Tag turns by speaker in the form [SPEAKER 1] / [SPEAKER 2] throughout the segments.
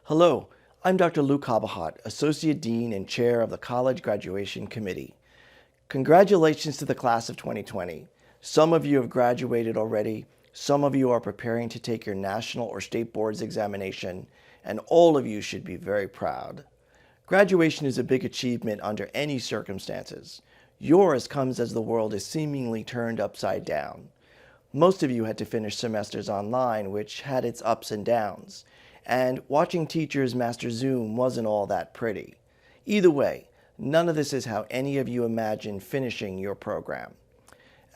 [SPEAKER 1] Hello, I'm Dr. Luke Habahat, Associate Dean and Chair of the College Graduation Committee. Congratulations to the class of 2020. Some of you have graduated already, some of you are preparing to take your national or state boards examination, and all of you should be very proud. Graduation is a big achievement under any circumstances. Yours comes as the world is seemingly turned upside down. Most of you had to finish semesters online, which had its ups and downs. And watching teachers master Zoom wasn't all that pretty. Either way, none of this is how any of you imagined finishing your program.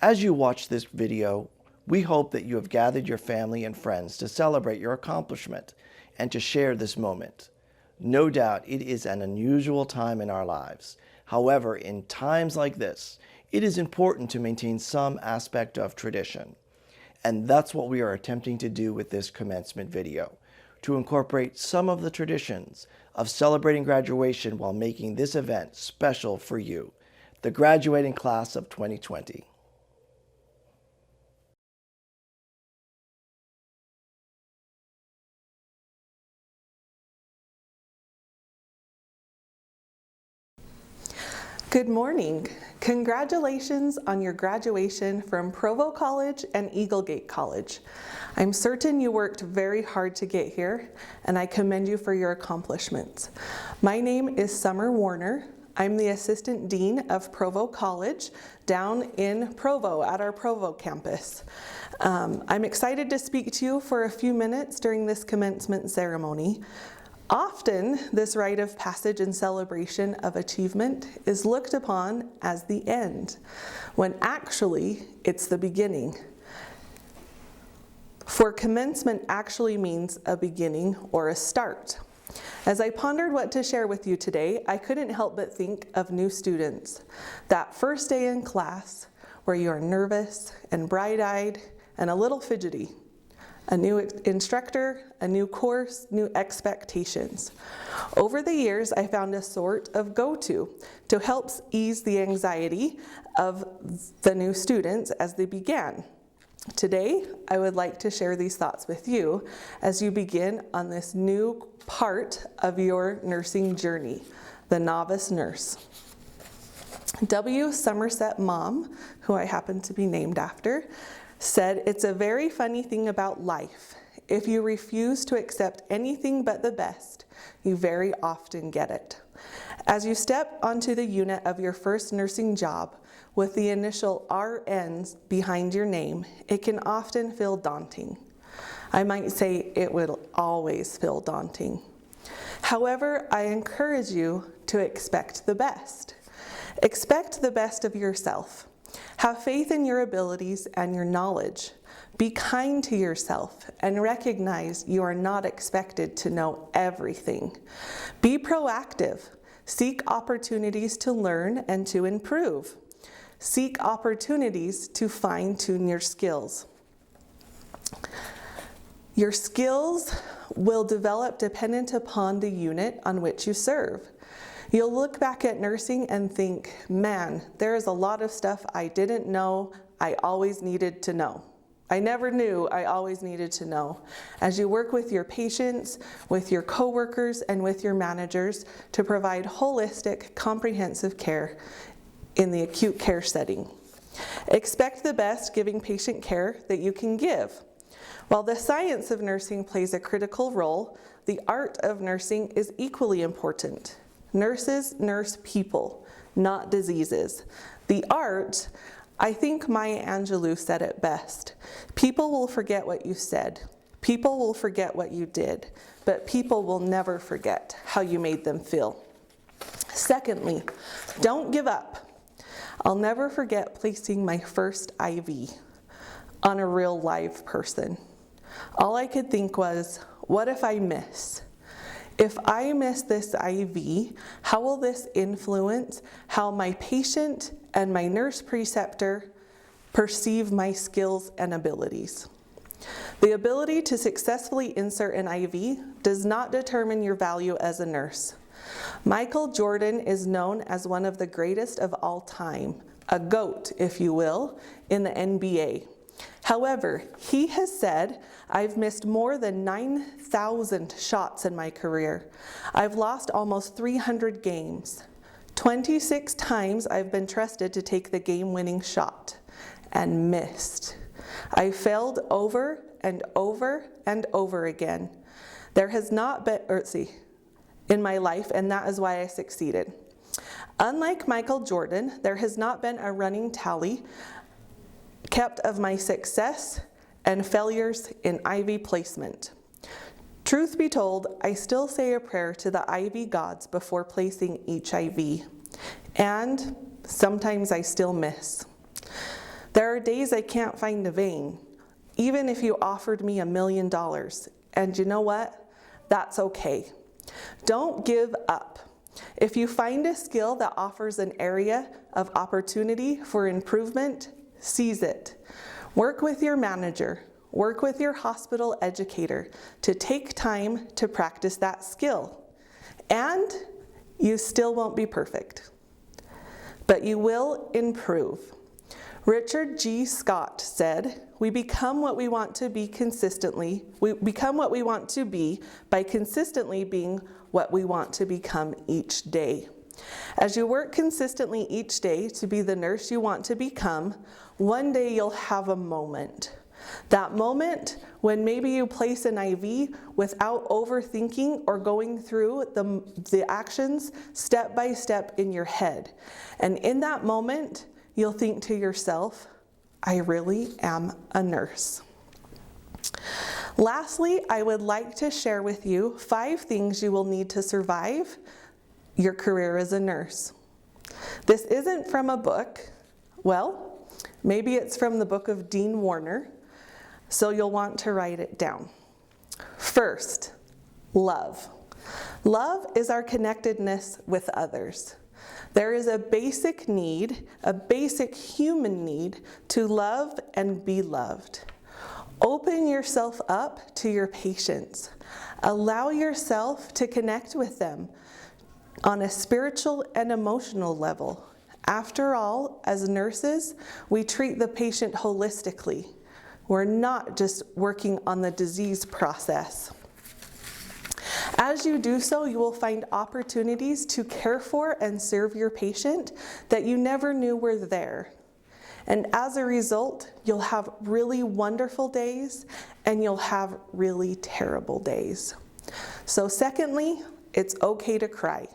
[SPEAKER 1] As you watch this video, we hope that you have gathered your family and friends to celebrate your accomplishment and to share this moment. No doubt it is an unusual time in our lives. However, in times like this, it is important to maintain some aspect of tradition. And that's what we are attempting to do with this commencement video, to incorporate some of the traditions of celebrating graduation while making this event special for you, the graduating class of 2020.
[SPEAKER 2] Good morning. Congratulations on your graduation from Provo College and Eaglegate College. I'm certain you worked very hard to get here, and I commend you for your accomplishments. My name is Summer Warner. I'm the Assistant Dean of Provo College down in Provo at our Provo campus. I'm excited to speak to you for a few minutes during this commencement ceremony. Often, this rite of passage and celebration of achievement is looked upon as the end, when actually it's the beginning. For commencement actually means a beginning or a start. As I pondered what to share with you today, I couldn't help but think of new students. That first day in class where you are nervous and bright-eyed and a little fidgety. A new instructor, a new course, new expectations. Over the years, I found a sort of go-to to help ease the anxiety of the new students as they began. Today, I would like to share these thoughts with you as you begin on this new part of your nursing journey, the novice nurse. W. Somerset Maugham, who I happen to be named after, said, "It's a very funny thing about life. If you refuse to accept anything but the best, you very often get it." As you step onto the unit of your first nursing job with the initial RNs behind your name, it can often feel daunting. I might say it will always feel daunting. However, I encourage you to expect the best. Expect the best of yourself. Have faith in your abilities and your knowledge. Be kind to yourself and recognize you are not expected to know everything. Be proactive. Seek opportunities to learn and to improve. Seek opportunities to fine-tune your skills. Your skills will develop dependent upon the unit on which you serve. You'll look back at nursing and think, man, there is a lot of stuff I didn't know I always needed to know. I never knew I always needed to know. As you work with your patients, with your coworkers, and with your managers to provide holistic, comprehensive care in the acute care setting. Expect the best giving patient care that you can give. While the science of nursing plays a critical role, the art of nursing is equally important. Nurses nurse people, not diseases. The art, I think Maya Angelou said it best. People will forget what you said. People will forget what you did, but people will never forget how you made them feel. Secondly, don't give up. I'll never forget placing my first IV on a real live person. All I could think was, what if I miss? If I miss this IV, how will this influence how my patient and my nurse preceptor perceive my skills and abilities? The ability to successfully insert an IV does not determine your value as a nurse. Michael Jordan is known as one of the greatest of all time, a GOAT, if you will, in the NBA. However, he has said, I've missed more than 9,000 shots in my career. I've lost almost 300 games. 26 times I've been trusted to take the game-winning shot and missed. I failed over and over and over again. There has not been, in my life, and that is why I succeeded. Unlike Michael Jordan, there has not been a running tally kept of my success and failures in IV placement. Truth be told, I still say a prayer to the IV gods before placing each IV, and sometimes I still miss. There are days I can't find a vein, even if you offered me $1 million, and you know what? That's okay. Don't give up. If you find a skill that offers an area of opportunity for improvement, seize it. Work with your manager, work with your hospital educator to take time to practice that skill. And you still won't be perfect, but you will improve. Richard G. Scott said, we become what we want to be consistently. We become what we want to be by consistently being what we want to become each day. As you work consistently each day to be the nurse you want to become, one day you'll have a moment. That moment when maybe you place an IV without overthinking or going through the actions step by step in your head. And in that moment, you'll think to yourself, I really am a nurse. Lastly, I would like to share with you 5 things you will need to survive your career as a nurse. This isn't from a book. Well, maybe it's from the book of Dean Warner, so you'll want to write it down. First, love. Love is our connectedness with others. There is a basic need, a basic human need to love and be loved. Open yourself up to your patients. Allow yourself to connect with them on a spiritual and emotional level. After all, as nurses, we treat the patient holistically. We're not just working on the disease process. As you do so, you will find opportunities to care for and serve your patient that you never knew were there. And as a result, you'll have really wonderful days and you'll have really terrible days. So secondly, it's okay to cry.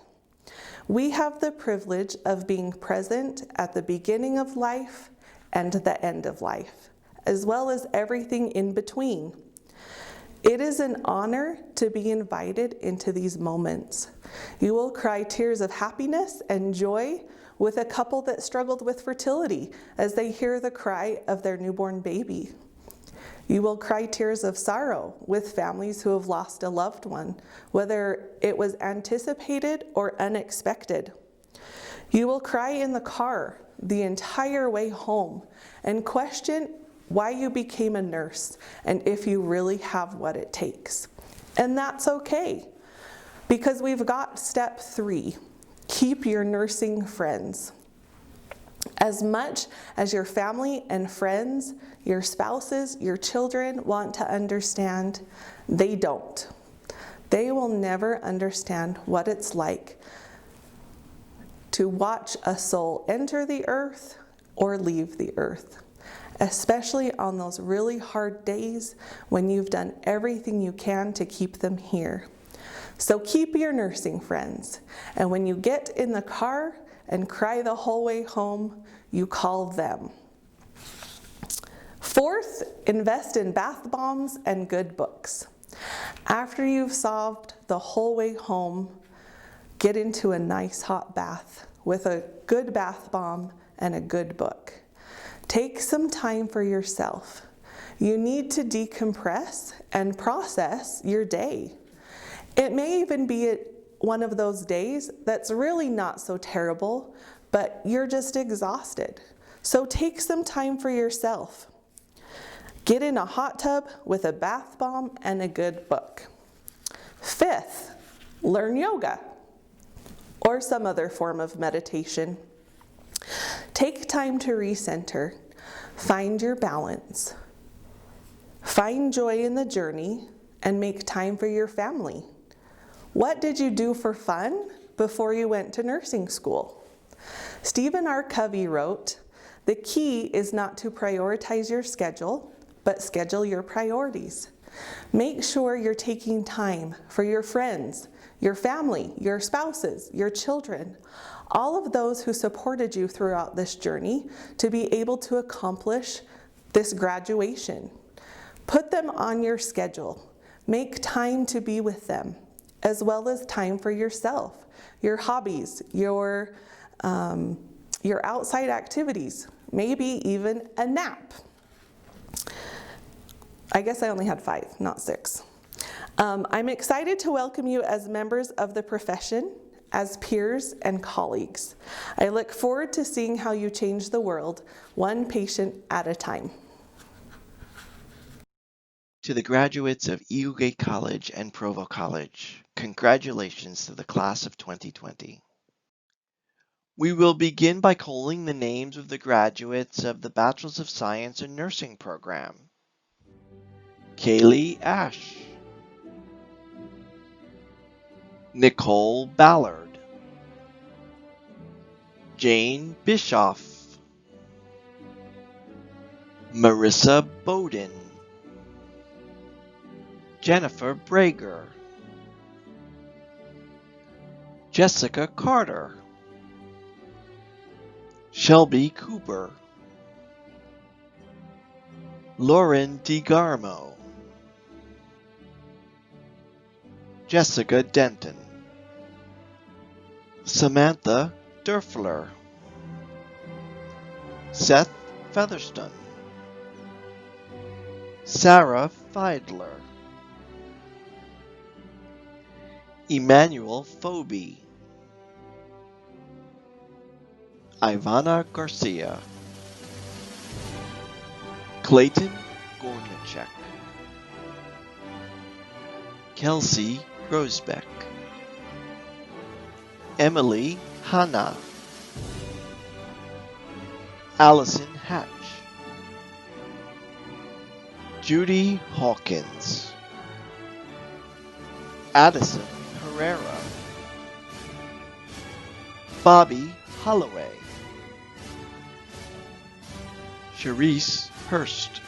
[SPEAKER 2] We have the privilege of being present at the beginning of life and the end of life, as well as everything in between. It is an honor to be invited into these moments. You will cry tears of happiness and joy with a couple that struggled with fertility as they hear the cry of their newborn baby. You will cry tears of sorrow with families who have lost a loved one, whether it was anticipated or unexpected. You will cry in the car the entire way home and question why you became a nurse and if you really have what it takes. And that's okay, because we've got step 3, keep your nursing friends. As much as your family and friends, your spouses, your children want to understand, they don't. They will never understand what it's like to watch a soul enter the earth or leave the earth, especially on those really hard days when you've done everything you can to keep them here. So keep your nursing friends, and when you get in the car and cry the whole way home, you call them. Fourth, invest in bath bombs and good books. After you've sobbed the whole way home, get into a nice hot bath with a good bath bomb and a good book. Take some time for yourself. You need to decompress and process your day. It may even be one of those days that's really not so terrible, but you're just exhausted. So take some time for yourself. Get in a hot tub with a bath bomb and a good book. Fifth, learn yoga or some other form of meditation. Take time to recenter. Find your balance. Find joy in the journey and make time for your family. What did you do for fun before you went to nursing school? Stephen R. Covey wrote, "The key is not to prioritize your schedule, but schedule your priorities." Make sure you're taking time for your friends, your family, your spouses, your children, all of those who supported you throughout this journey to be able to accomplish this graduation. Put them on your schedule. Make time to be with them, as well as time for yourself, your hobbies, your outside activities, maybe even a nap. I guess I only had 5, not 6. I'm excited to welcome you as members of the profession, as peers and colleagues. I look forward to seeing how you change the world, one patient at a time.
[SPEAKER 1] To the graduates of Iuge College and Provo College, congratulations to the class of 2020. We will begin by calling the names of the graduates of the Bachelor's of Science in Nursing program. Kaylee Ash, Nicole Ballard, Jane Bischoff, Marissa Bowden, Jennifer Brager, Jessica Carter, Shelby Cooper, Lauren DeGarmo, Jessica Denton, Samantha Durfler, Seth Featherstone, Sarah Feidler, Emmanuel Phoebe, Ivana Garcia, Clayton Gornichek, Kelsey Rosebeck, Emily Hanna, Allison Hatch, Judy Hawkins, Addison Herrera, Bobby Holloway, Charisse Hurst,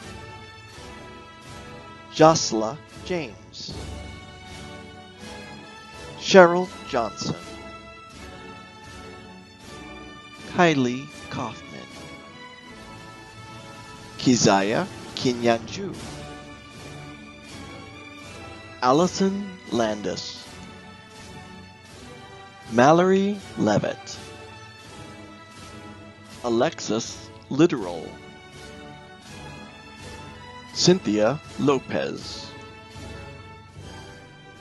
[SPEAKER 1] Josla James, Cheryl Johnson, Kylie Kaufman, Keziah Kinyanju, Allison Landis, Mallory Levitt, Alexis Literal, Cynthia Lopez,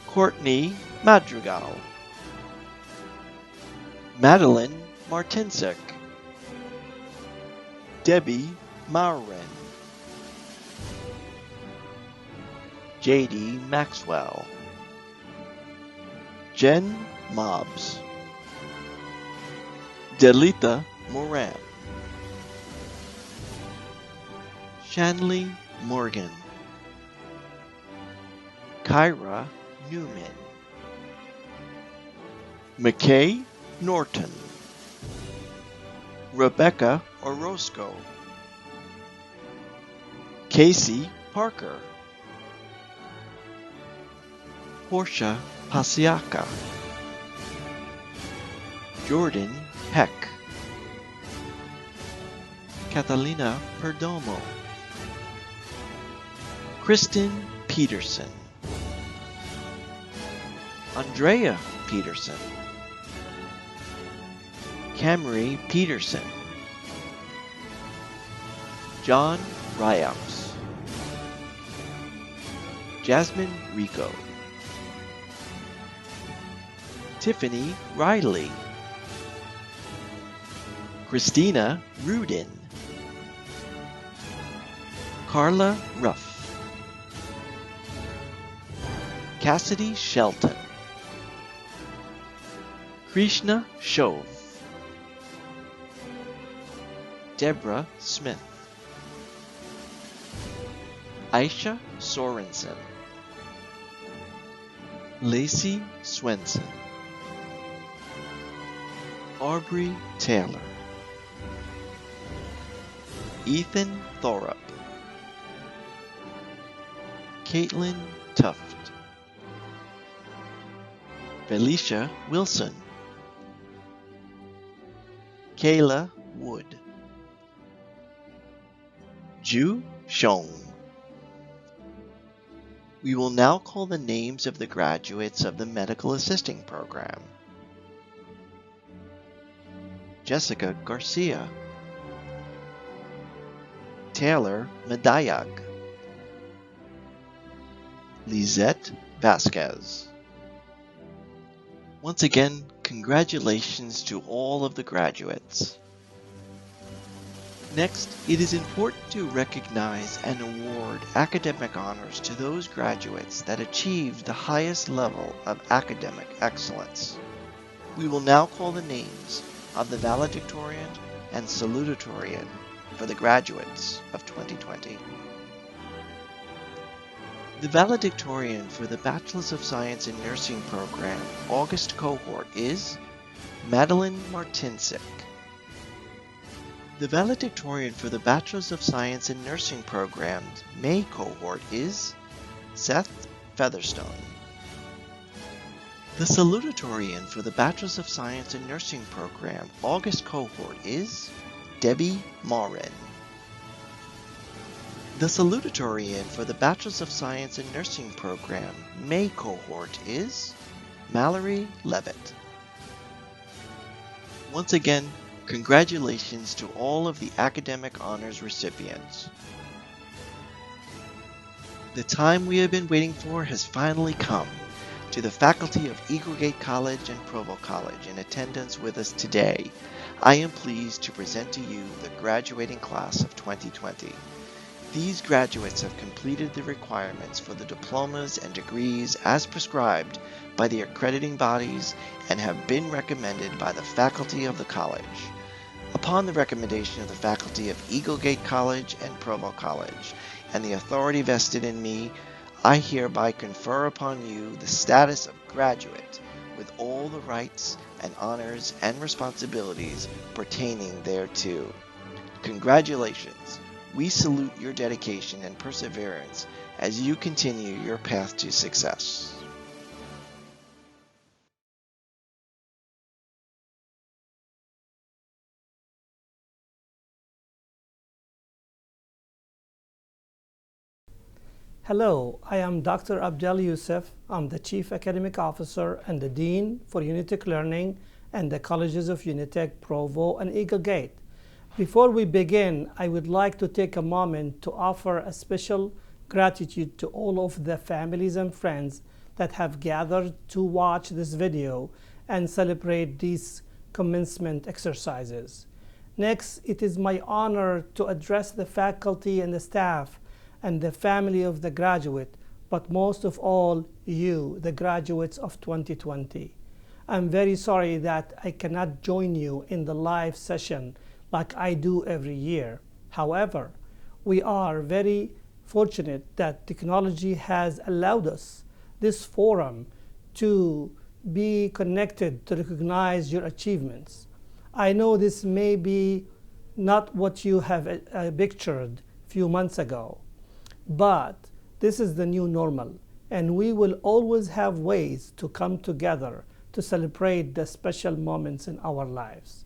[SPEAKER 1] Courtney Madrigal, Madeline Martinsek, Debbie Mauren, J.D. Maxwell, Jen Mobbs, Delita Moran, Shanley Morgan, Kyra Newman, McKay Norton, Rebecca Orozco, Casey Parker, Portia Pasiaca, Jordan Peck, Catalina Perdomo, Kristen Peterson, Andrea Peterson, Camry Peterson, John Ryops, Jasmine Rico, Tiffany Riley, Christina Rudin, Carla Ruff, Cassidy Shelton, Krishna Shove, Deborah Smith,
[SPEAKER 3] Aisha Sorensen, Lacey Swenson, Aubrey Taylor, Ethan Thorup, Caitlin Tuft, Felicia Wilson, Kayla Wood, Ju Shong. We will now call the names of the graduates of the Medical Assisting Program. Jessica Garcia, Taylor Medayag, Lizette Vasquez. Once again, congratulations to all of the graduates. Next, it is important to recognize and award academic honors to those graduates that achieved the highest level of academic excellence. We will now call the names of the valedictorian and salutatorian for the graduates of 2020. The valedictorian for the Bachelor of Science in Nursing program August cohort is Madeline Martinsik. The valedictorian for the Bachelor of Science in Nursing program May cohort is Seth Featherstone. The salutatorian for the Bachelor of Science in Nursing program August cohort is Debbie Morin. The salutatorian for the Bachelor of Science in Nursing program May cohort is Mallory Levitt. Once again, congratulations to all of the academic honors recipients. The time we have been waiting for has finally come. To the faculty of Eagle Gate College and Provo College in attendance with us today, I am pleased to present to you the graduating class of 2020. These graduates have completed the requirements for the diplomas and degrees as prescribed by the accrediting bodies and have been recommended by the faculty of the college. Upon the recommendation of the faculty of Eagle Gate College and Provo College and the authority vested in me, I hereby confer upon you the status of graduate with all the rights and honors and responsibilities pertaining thereto. Congratulations. We salute your dedication and perseverance as you continue your path to success.
[SPEAKER 4] Hello, I am Dr. Abdel Youssef. I'm the Chief Academic Officer and the Dean for Unitec Learning and the Colleges of Unitec, Provo, and Eagle Gate. Before we begin, I would like to take a moment to offer a special gratitude to all of the families and friends that have gathered to watch this video and celebrate these commencement exercises. Next, it is my honor to address the faculty and the staff and the family of the graduate, but most of all, you, the graduates of 2020. I'm very sorry that I cannot join you in the live session like I do every year. However, we are very fortunate that technology has allowed us this forum to be connected to recognize your achievements. I know this may be not what you have pictured a few months ago, but this is the new normal, and we will always have ways to come together to celebrate the special moments in our lives.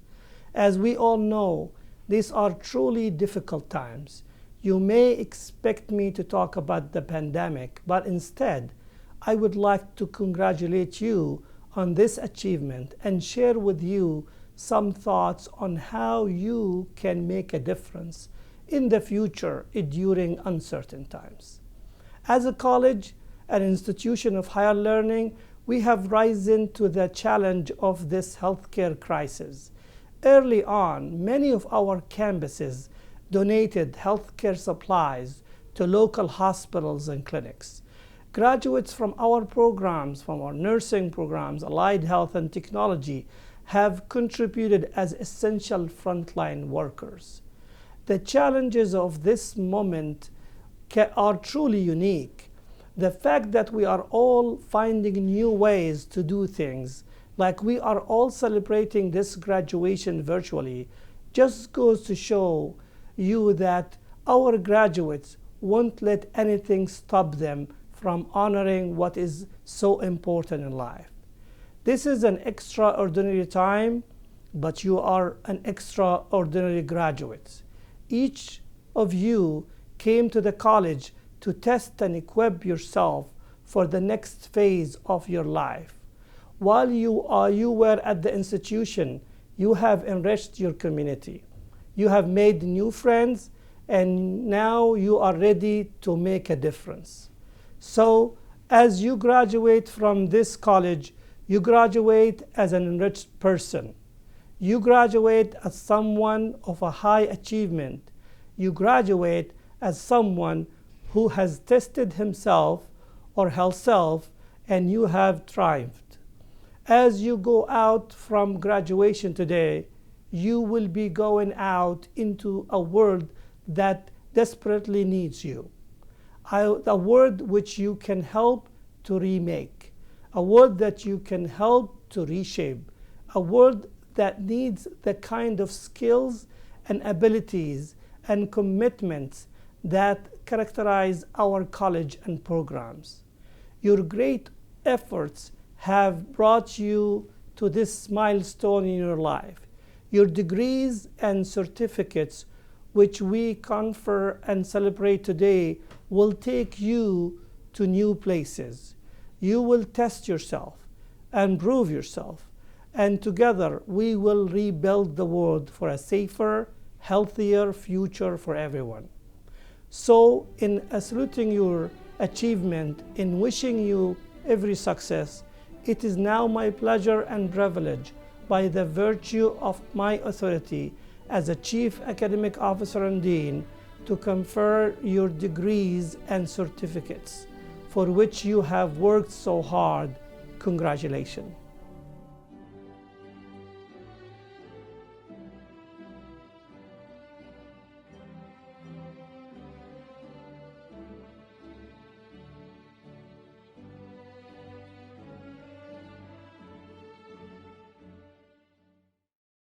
[SPEAKER 4] As we all know, these are truly difficult times. You may expect me to talk about the pandemic, but instead, I would like to congratulate you on this achievement and share with you some thoughts on how you can make a difference in the future during uncertain times. As a college, an institution of higher learning, we have risen to the challenge of this healthcare crisis. Early on, many of our campuses donated healthcare supplies to local hospitals and clinics. Graduates from our programs, from our nursing programs, allied health and technology, have contributed as essential frontline workers. The challenges of this moment are truly unique. The fact that we are all finding new ways to do things, like we are all celebrating this graduation virtually, just goes to show you that our graduates won't let anything stop them from honoring what is so important in life. This is an extraordinary time, but you are an extraordinary graduates. Each of you came to the college to test and equip yourself for the next phase of your life. While you were at the institution, you have enriched your community. You have made new friends, and now you are ready to make a difference. So, as you graduate from this college, you graduate as an enriched person. You graduate as someone of a high achievement. You graduate as someone who has tested himself or herself, and you have triumphed. As you go out from graduation today, you will be going out into a world that desperately needs you. A world which you can help to remake, a world that you can help to reshape, a world that needs the kind of skills and abilities and commitments that characterize our college and programs. Your great efforts have brought you to this milestone in your life. Your degrees and certificates, which we confer and celebrate today, will take you to new places. You will test yourself and prove yourself, and together we will rebuild the world for a safer, healthier future for everyone. So, in saluting your achievement, in wishing you every success, it is now my pleasure and privilege, by the virtue of my authority as a Chief Academic Officer and Dean, to confer your degrees and certificates, for which you have worked so hard. Congratulations.